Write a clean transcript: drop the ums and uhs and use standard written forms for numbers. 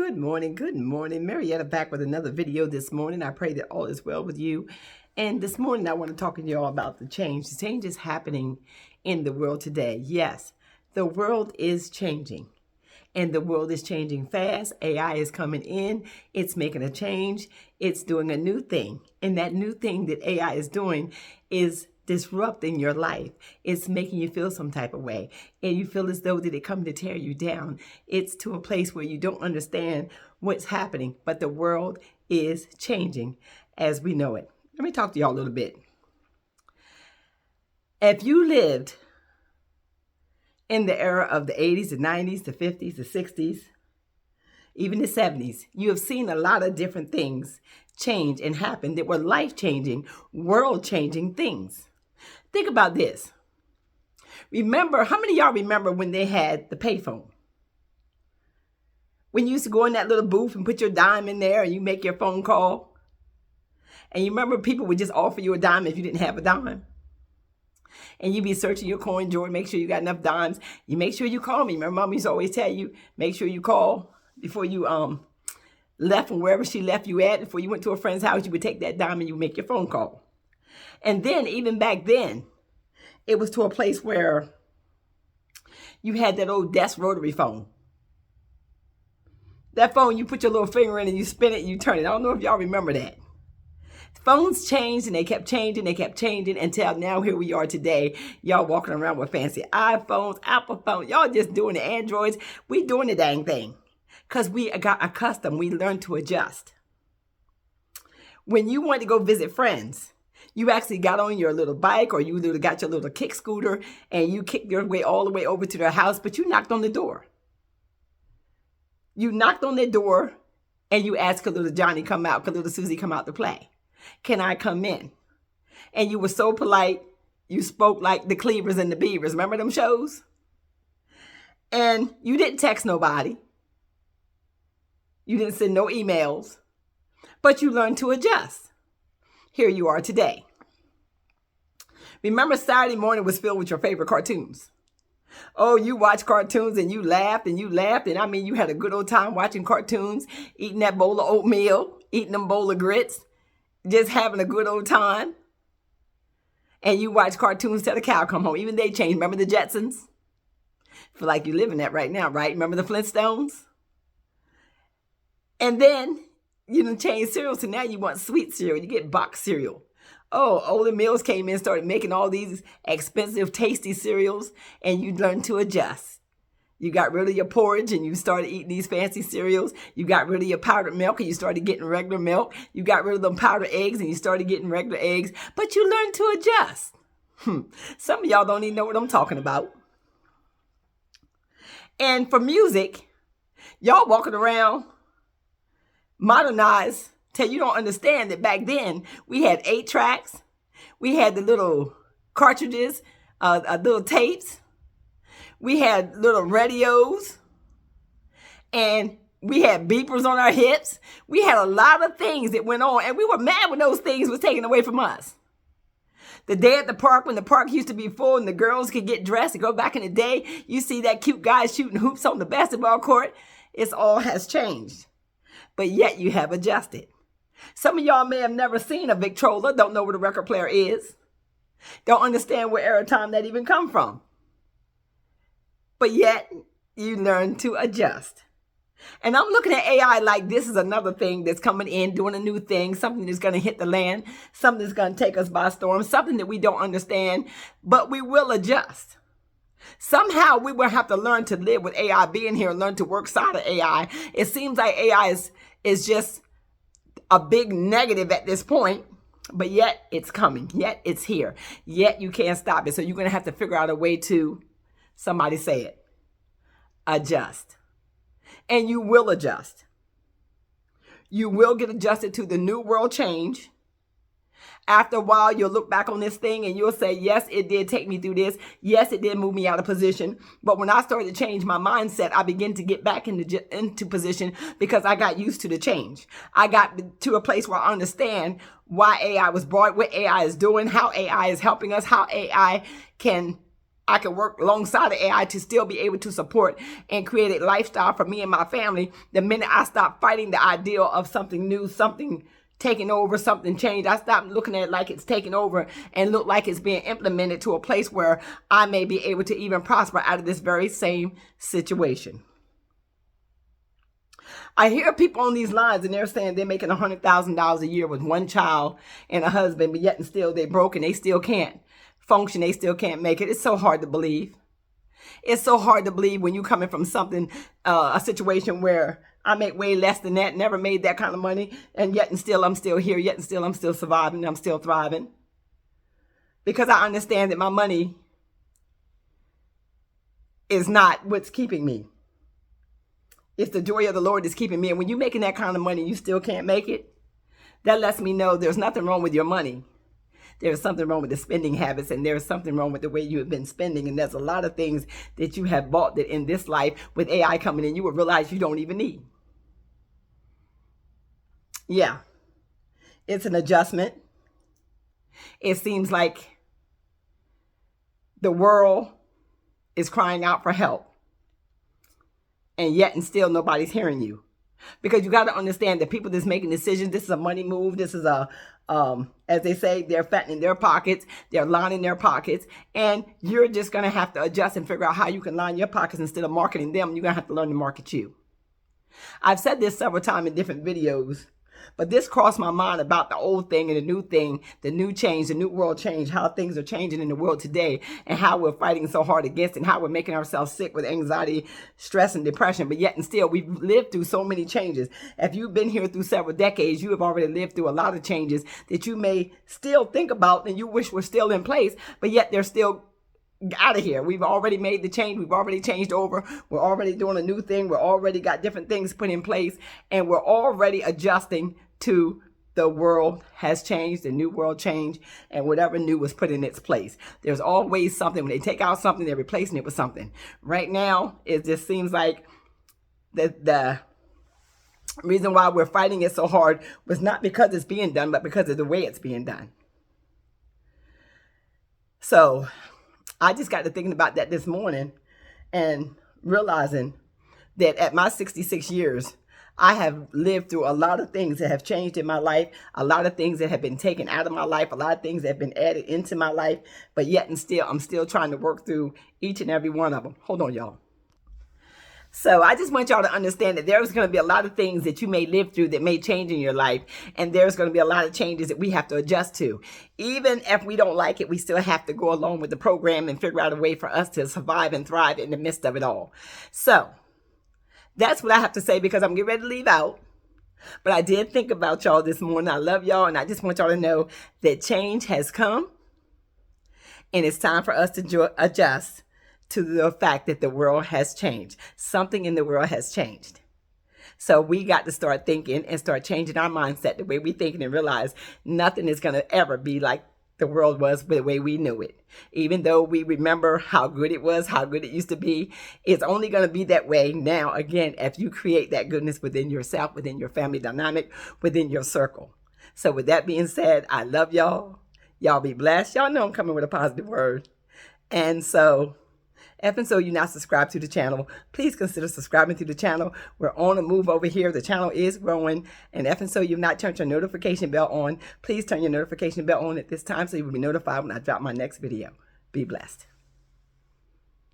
Good morning. Marietta back with another video this morning. I pray that all is well with you. And this morning I want to talk to you all about the change. The change is happening in the world today. Yes, the world is changing. And the world is changing fast. AI is coming in. It's making a change. It's doing a new thing. And that new thing that AI is doing is disrupting your life. It's making you feel some type of way. And you feel as though that it come to tear you down. It's to a place where you don't understand what's happening. But the world is changing as we know it. Let me talk to y'all a little bit. If you lived in the era of the 80s, the 90s, the 50s, the 60s, even the 70s, you have seen a lot of different things change and happen that were life-changing, world-changing things. Think about this. Remember, how many of y'all remember when they had the payphone? When you used to go in that little booth and put your dime in there and you make your phone call? And you remember people would just offer you a dime if you didn't have a dime? And you be searching your coin drawer, make sure you got enough dimes. You make sure you call me. Remember, Mom used to always tell you, make sure you call before you left from wherever she left you at. Before you went to a friend's house, you would take that dime and you would make your phone call. And then, even back then, it was to a place where you had that old desk rotary phone. That phone, you put your little finger in and you spin it and you turn it. I don't know if y'all remember that. Phones changed and they kept changing until now here we are today. Y'all walking around with fancy iPhones, Apple phones. Y'all just doing the Androids. We doing the dang thing because we got accustomed. We learned to adjust. When you went to go visit friends, you actually got on your little bike or you got your little kick scooter and you kicked your way all the way over to their house, but you knocked on the door. You knocked on their door and you asked, could little Johnny come out? Could little Susie come out to play? Can I come in? And you were so polite. You spoke like the Cleavers and the Beavers. Remember them shows? And you didn't text nobody. You didn't send no emails. But you learned to adjust. Here you are today. Remember Saturday morning was filled with your favorite cartoons. Oh, you watched cartoons and you laughed. And I mean, you had a good old time watching cartoons, eating that bowl of oatmeal, eating them bowl of grits. Just having a good old time. And you watch cartoons till the cow come home. Even they changed. Remember the Jetsons? Feel like you're living that right now, right? Remember the Flintstones? And then you done change cereal, so now you want sweet cereal. You get box cereal. Oh, Ole Mills came in, started making all these expensive, tasty cereals, and you learned to adjust. You got rid of your porridge and you started eating these fancy cereals. You got rid of your powdered milk and you started getting regular milk. You got rid of them powdered eggs and you started getting regular eggs. But you learned to adjust. Some of y'all don't even know what I'm talking about. And for music, y'all walking around modernized till you don't understand that back then we had 8 tracks. We had the little cartridges, little tapes. We had little radios and we had beepers on our hips. We had a lot of things that went on and we were mad when those things was taken away from us. The day at the park when the park used to be full and the girls could get dressed and go back in the day, you see that cute guy shooting hoops on the basketball court. It all has changed, but yet you have adjusted. Some of y'all may have never seen a Victrola, don't know what a record player is, don't understand where era time that even come from. But yet, you learn to adjust. And I'm looking at AI like this is another thing that's coming in, doing a new thing, something that's going to hit the land, something that's going to take us by storm, something that we don't understand, but we will adjust. Somehow, we will have to learn to live with AI being here and learn to work side of AI. It seems like AI is just a big negative at this point, but yet it's coming, yet it's here, yet you can't stop it. So you're going to have to figure out a way to, somebody say it, adjust. And you will adjust. You will get adjusted to the new world change. After a while, you'll look back on this thing and you'll say, yes, it did take me through this. Yes, it did move me out of position. But when I started to change my mindset, I began to get back into position because I got used to the change. I got to a place where I understand why AI was brought, what AI is doing, how AI is helping us, how AI can I can work alongside the AI to still be able to support and create a lifestyle for me and my family. The minute I stop fighting the ideal of something new, something taking over, something changed, I stop looking at it like it's taking over and look like it's being implemented to a place where I may be able to even prosper out of this very same situation. I hear people on these lines and they're saying they're making $100,000 a year with one child and a husband, but yet and still they're broke and they still can't function. They still can't make it. It's so hard to believe. It's so hard to believe when you're coming from something, a situation where I make way less than that, never made that kind of money, and yet and still I'm still here, yet and still I'm still surviving, I'm still thriving. Because I understand that my money is not what's keeping me. It's the joy of the Lord that's keeping me. And when you're making that kind of money and you still can't make it, that lets me know there's nothing wrong with your money. There's something wrong with the spending habits, and there's something wrong with the way you have been spending. And there's a lot of things that you have bought that in this life with AI coming in, you will realize you don't even need. Yeah, it's an adjustment. It seems like the world is crying out for help. And yet and still nobody's hearing you. Because you got to understand that people that's making decisions, this is a money move. This is a, as they say, they're fattening their pockets. They're lining their pockets. And you're just going to have to adjust and figure out how you can line your pockets instead of marketing them. You're going to have to learn to market you. I've said this several times in different videos, but this crossed my mind about the old thing and the new change, the new world change, how things are changing in the world today and how we're fighting so hard against and how we're making ourselves sick with anxiety, stress, and depression. But yet and still, we've lived through so many changes. If you've been here through several decades, you have already lived through a lot of changes that you may still think about and you wish were still in place, but yet they're still out of here. We've already made the change. We've already changed over. We're already doing a new thing. We're already got different things put in place, and we're already adjusting to the world has changed, the new world change, and whatever new was put in its place. There's always something. When they take out something, they're replacing it with something. Right now, it just seems like the reason why we're fighting it so hard was not because it's being done, but because of the way it's being done. So I just got to thinking about that this morning and realizing that at my 66 years, I have lived through a lot of things that have changed in my life, a lot of things that have been taken out of my life, a lot of things that have been added into my life, but yet and still, I'm still trying to work through each and every one of them. Hold on, y'all. So I just want y'all to understand that there's going to be a lot of things that you may live through that may change in your life. And there's going to be a lot of changes that we have to adjust to. Even if we don't like it, we still have to go along with the program and figure out a way for us to survive and thrive in the midst of it all. So that's what I have to say because I'm getting ready to leave out. But I did think about y'all this morning. I love y'all. And I just want y'all to know that change has come. And it's time for us to adjust to the fact that the world has changed. Something in the world has changed. So we got to start thinking and start changing our mindset, the way we think, and realize nothing is going to ever be like the world was the way we knew it. Even though we remember how good it was, how good it used to be, it's only going to be that way now, again, if you create that goodness within yourself, within your family dynamic, within your circle. So with that being said, I love y'all. Y'all be blessed. Y'all know I'm coming with a positive word. And so if so you're not subscribed to the channel, please consider subscribing to the channel. We're on a move over here. The channel is growing. And if so you've not turned your notification bell on, please turn your notification bell on at this time so you will be notified when I drop my next video. Be blessed.